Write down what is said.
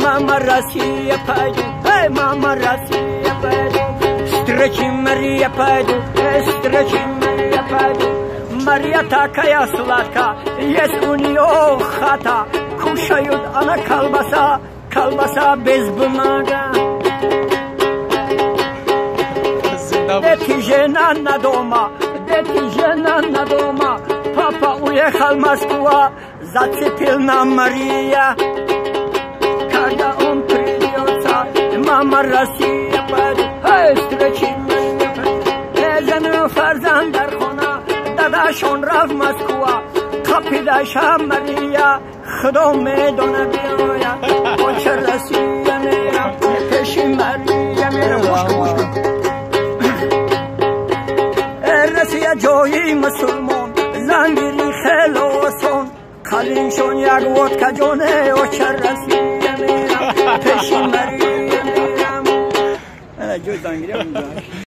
Mama Россия пойду, мама Россия пойду, встречи Мария пойду, встречи Мария пойду. Мария такая сладкая, есть у нее хата, кушают она колбаса без бумага. Дети жена на дома, папа уехал в Москву, зацепил на Мария. Когда он придется, мама Россия пойду, встречи Мария пойду. Жену фарзандар хона, дадашон рав Москва, капидаша Мария, خدا میدونه بیاید چه رسیه میرم پیش مریه میرم رسیه جایی مسلمان زنگیری خیلی آسان قلینشون یک ودکا جانه و چه رسیه میرم پیش مریه میرم جوی زنگیری هم